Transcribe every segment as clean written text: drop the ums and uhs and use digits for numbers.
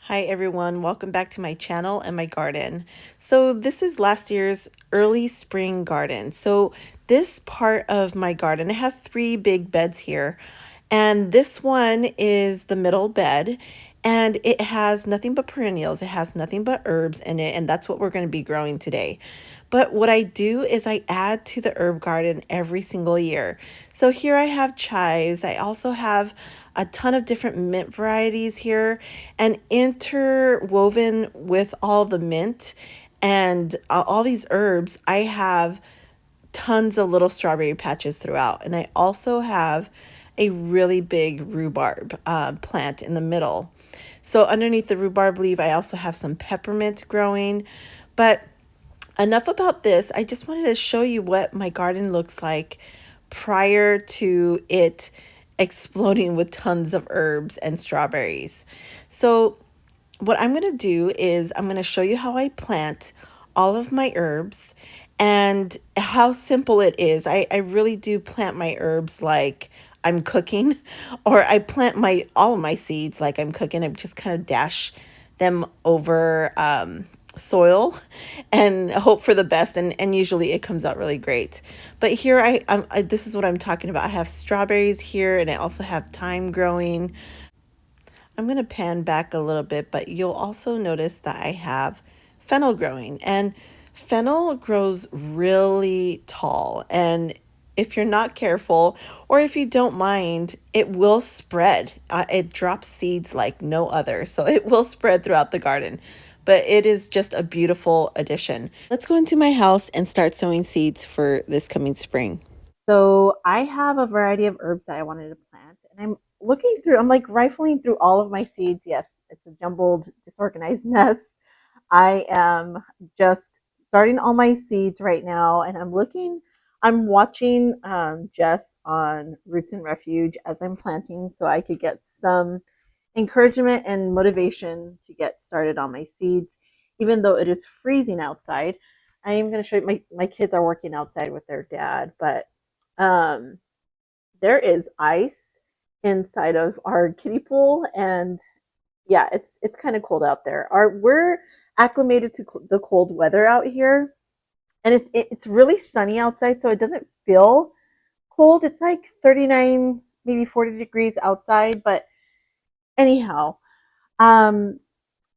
Hi everyone, welcome back to my channel and my garden. So this is last year's early spring garden. So this part of my garden, I have three big beds here, and this one is the middle bed, and it has nothing but perennials. It has nothing but herbs in it, and that's what we're going to be growing today. But what I do is I add to the herb garden every single year. So here I have chives. I also have a ton of different mint varieties here, and interwoven with all the mint and all these herbs, I have tons of little strawberry patches throughout. And I also have a really big rhubarb plant in the middle. So underneath the rhubarb leaf, I also have some peppermint growing. But enough about this. I just wanted to show you what my garden looks like prior to it exploding with tons of herbs and strawberries. So what I'm going to do is I'm going to show you how I plant all of my herbs and how simple it is. I really do plant my herbs like I'm cooking, or I plant my all of my seeds like I'm cooking. I just kind of dash them over soil and hope for the best, and usually it comes out really great. But here this is what I'm talking about. I have strawberries here, and I also have thyme growing. I'm going to pan back a little bit, but you'll also notice that I have fennel growing, and fennel grows really tall. And if you're not careful, or if you don't mind, it will spread. It drops seeds like no other, so it will spread throughout the garden. But it is just a beautiful addition. Let's go into my house and start sowing seeds for this coming spring. So I have a variety of herbs that I wanted to plant, and I'm like rifling through all of my seeds. Yes, it's a jumbled, disorganized mess. I am just starting all my seeds right now, and I'm watching Jess on Roots and Refuge as I'm planting so I could get some encouragement and motivation to get started on my seeds, even though it is freezing outside. I am going to show you my kids are working outside with their dad, but um, there is ice inside of our kiddie pool, and yeah, it's kind of cold out there. We're acclimated to the cold weather out here, and it's really sunny outside, so it doesn't feel cold. It's like 39, maybe 40 degrees outside, but anyhow, um,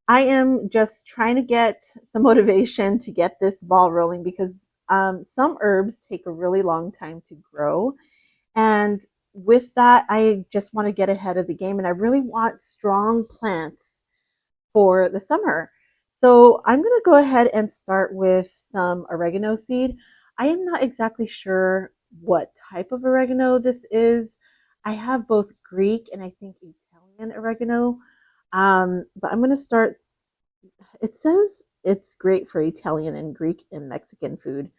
I am just trying to get some motivation to get this ball rolling because some herbs take a really long time to grow. And with that, I just want to get ahead of the game, and I really want strong plants for the summer. So I'm going to go ahead and start with some oregano seed. I am not exactly sure what type of oregano this is. I have both Greek and I think Italian oregano. But I'm going to start. It says it's great for Italian and Greek and Mexican food.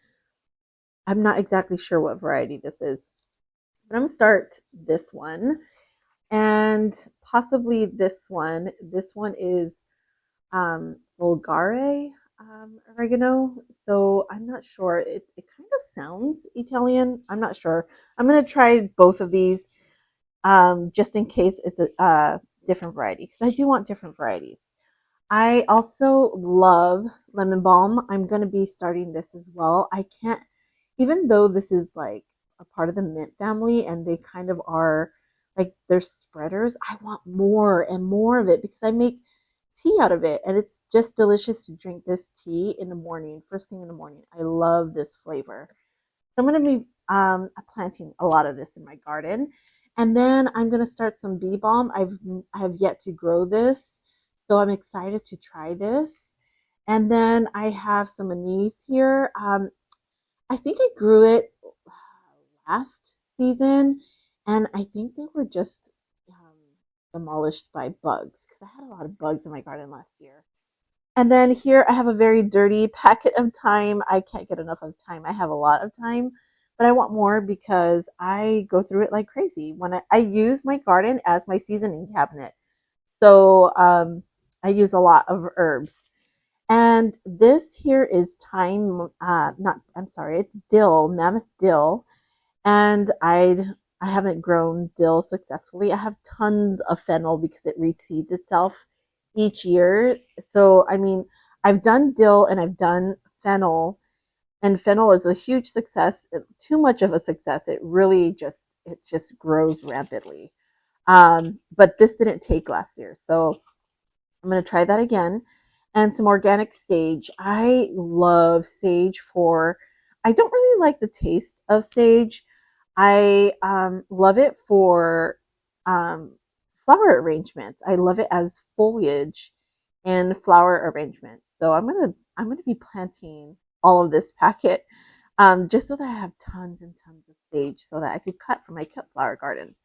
I'm not exactly sure what variety this is, but I'm going to start this one and possibly this one. This one is Vulgare oregano. So I'm not sure. It kind of sounds Italian. I'm not sure. I'm going to try both of these just in case it's a different variety because I do want different varieties. I also love lemon balm. I'm going to be starting this as well. I can't, even though this is like a part of the mint family and they kind of are like they're spreaders, I want more and more of it because I make tea out of it, and it's just delicious to drink this tea in the morning, first thing in the morning. I love this flavor. So I'm going to be planting a lot of this in my garden. And then I'm going to start some bee balm. I have yet to grow this, so I'm excited to try this. And then I have some anise here. I think I grew it last season, and I think they were just demolished by bugs because I had a lot of bugs in my garden last year. And then here I have a very dirty packet of thyme. I can't get enough of thyme. I have a lot of thyme, but I want more because I go through it like crazy. When I use my garden as my seasoning cabinet. So I use a lot of herbs. And this here is thyme, not, I'm sorry, it's dill, mammoth dill. And I haven't grown dill successfully. I have tons of fennel because it reseeds itself each year. So, I mean, I've done dill and I've done fennel, and fennel is a huge success. Too much of a success. It just grows rampantly. But this didn't take last year, so I'm going to try that again. And some organic sage. I love sage for, I don't really like the taste of sage. I love it for um, flower arrangements. I love it as foliage and flower arrangements. So I'm gonna be planting all of this packet just so that I have tons and tons of sage so that I could cut for my cut flower garden.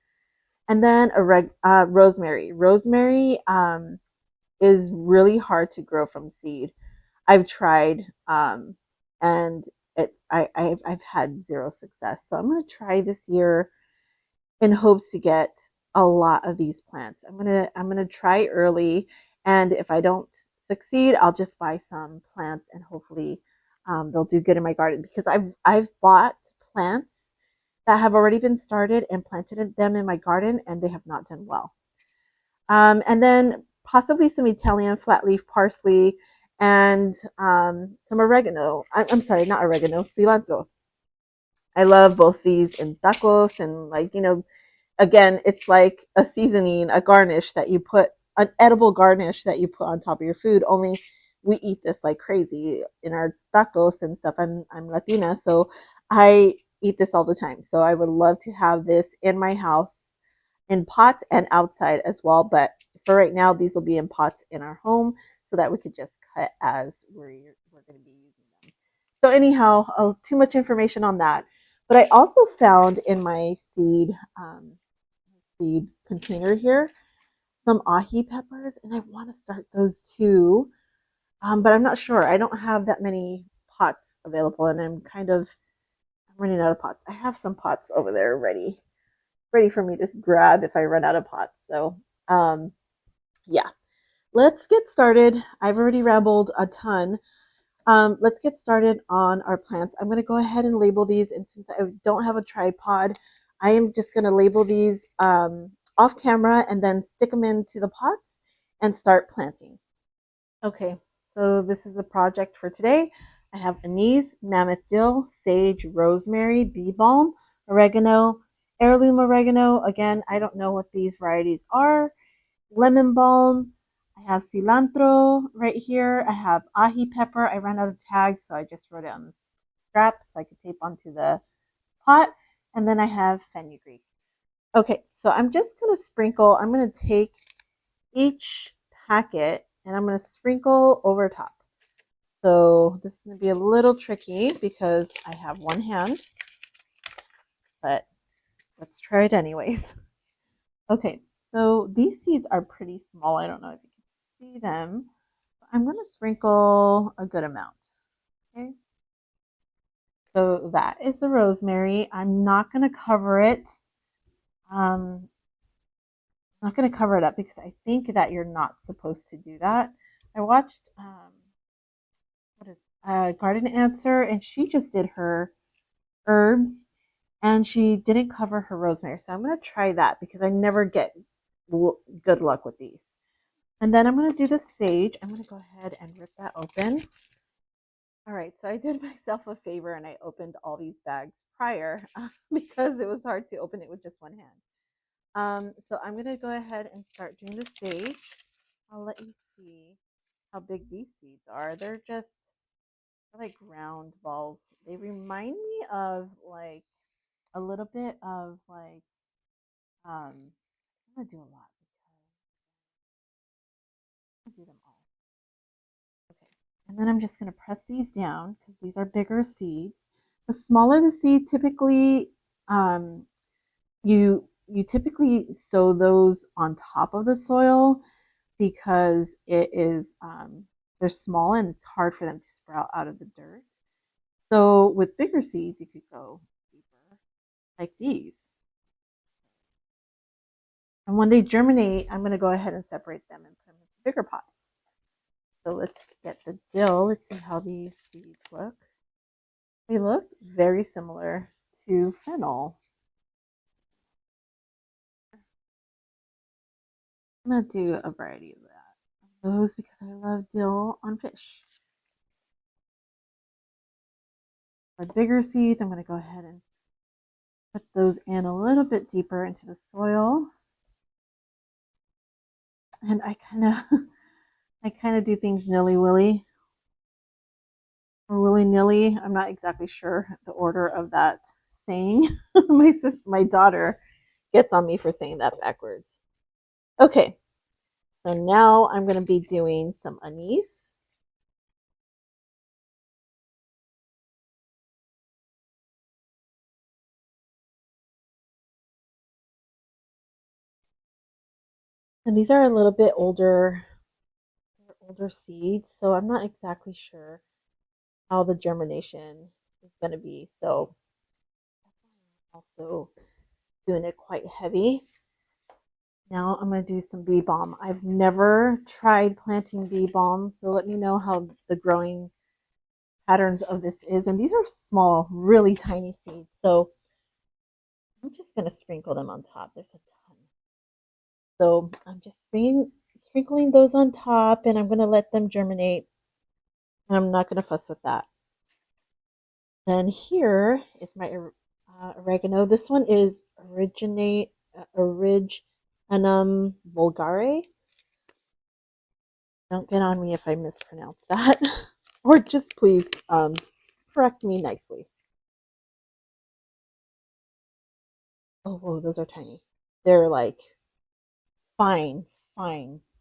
And then rosemary. Rosemary is really hard to grow from seed. I've tried, and I've had zero success. So I'm going to try this year in hopes to get a lot of these plants. I'm gonna try early, and if I don't succeed, I'll just buy some plants, and hopefully they'll do good in my garden because I've bought plants that have already been started and planted them in my garden, and they have not done well. And then possibly some Italian flat leaf parsley and some oregano. I'm sorry, not oregano, cilantro. I love both these in tacos and, like, again, it's like a seasoning, a garnish that you put, an edible garnish that you put on top of your food. Only we eat this like crazy in our tacos and stuff. I'm Latina, so I eat this all the time. So I would love to have this in my house in pots and outside as well. But for right now, these will be in pots in our home so that we could just cut as we're going to be using them. So anyhow, too much information on that. But I also found in my seed container here some ahi peppers, and I want to start those too. But I'm not sure. I don't have that many pots available, and I'm running out of pots. I have some pots over there ready for me to grab if I run out of pots. So, um, yeah, let's get started. I've already rambled a ton. Let's get started on our plants. I'm going to go ahead and label these. And since I don't have a tripod, I am just going to label these off camera and then stick them into the pots and start planting. Okay, so this is the project for today. I have anise, mammoth dill, sage, rosemary, bee balm, oregano, heirloom oregano. Again, I don't know what these varieties are. Lemon balm. I have cilantro right here. I have ahi pepper. I ran out of tags, so I just wrote it on the scrap so I could tape onto the pot. And then I have fenugreek. Okay, so I'm just going to sprinkle. I'm going to take each packet and I'm going to sprinkle over top. So this is going to be a little tricky because I have one hand, but let's try it anyways. Okay, so these seeds are pretty small. I don't know if you can see them. I'm going to sprinkle a good amount. Okay, so that is the rosemary. I'm not going to cover it. I'm not going to cover it up because I think that you're not supposed to do that. I watched what is Garden Answer, and she just did her herbs, and she didn't cover her rosemary. So I'm going to try that because I never get good luck with these. And then I'm going to do the sage. I'm going to go ahead and rip that open. All right, so I did myself a favor and I opened all these bags prior because it was hard to open it with just one hand. So I'm going to go ahead and start doing the sage. I'll let you see how big these seeds are. They're like round balls. They remind me of like a little bit of like I'm gonna do a lot because I'm gonna do them all. Okay. And then I'm just gonna press these down because these are bigger seeds. The smaller the seed, typically um you typically sow those on top of the soil because they're small and it's hard for them to sprout out of the dirt. So with bigger seeds, you could go deeper like these. And when they germinate, I'm going to go ahead and separate them and put them into bigger pots. So let's get the dill. Let's see how these seeds look. They look very similar to fennel. I'm going to do a variety of that. those because I love dill on fish. For bigger seeds, I'm going to go ahead and put those in a little bit deeper into the soil. And I kind of I kind of do things nilly-willy or willy-nilly. I'm not exactly sure the order of that saying. My daughter gets on me for saying that backwards. Okay, so now I'm going to be doing some anise. And these are a little bit older seeds, so I'm not exactly sure how the germination is going to be. So also doing it quite heavy. Now I'm going to do some bee balm. I've never tried planting bee balm, so let me know how the growing patterns of this is. And these are small, really tiny seeds. So I'm just going to sprinkle them on top. There's a ton. So I'm just sprinkling those on top, and I'm going to let them germinate. And I'm not going to fuss with that. Then here is my oregano. This one is Originanum vulgare. Don't get on me if I mispronounce that. Or just please correct me nicely. Oh, whoa, those are tiny. They're like fine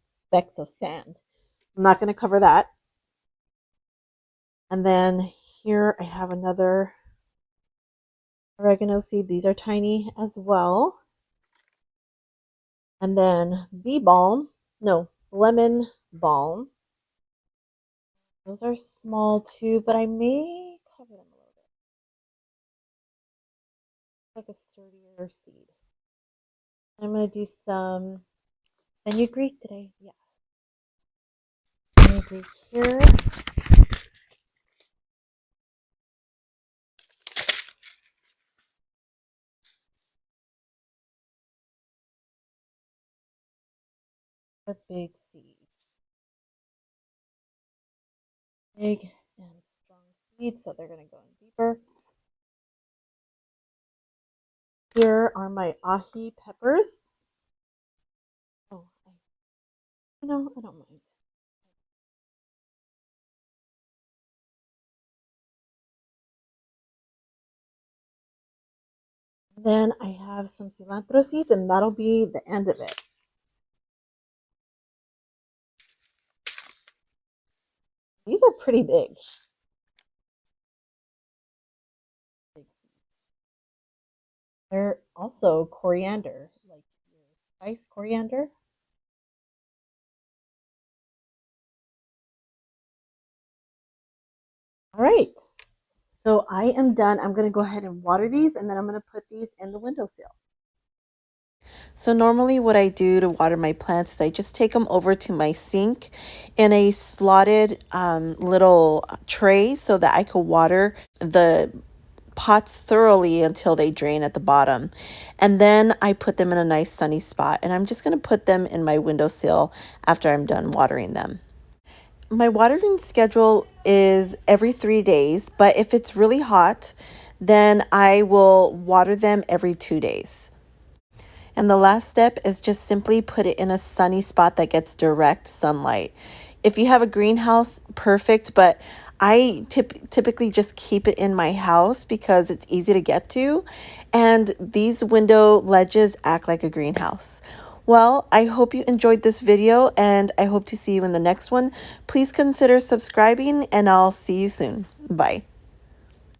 specks of sand. I'm not going to cover that. And then here I have another oregano seed. These are tiny as well. And then bee balm. No, lemon balm. Those are small too, but I may cover them a little bit. Like a sturdier seed. I'm going to do some fenugreek today. Yeah. Fenugreek here. The big seeds. Big and strong seeds, so they're going to go in deeper. Here are my ahi peppers. Oh, I don't mind. Then I have some cilantro seeds, and that'll be the end of it. These are pretty big. They're also coriander, like your spice coriander. All right, so I am done. I'm going to go ahead and water these, and then I'm going to put these in the windowsill. So normally what I do to water my plants is I just take them over to my sink in a slotted little tray so that I could water the pots thoroughly until they drain at the bottom. And then I put them in a nice sunny spot, and I'm just going to put them in my windowsill after I'm done watering them. My watering schedule is every 3 days, but if it's really hot, then I will water them every 2 days. And the last step is just simply put it in a sunny spot that gets direct sunlight. If you have a greenhouse, perfect, but I typically just keep it in my house because it's easy to get to, and these window ledges act like a greenhouse. Well, I hope you enjoyed this video, and I hope to see you in the next one. Please consider subscribing, and I'll see you soon. Bye.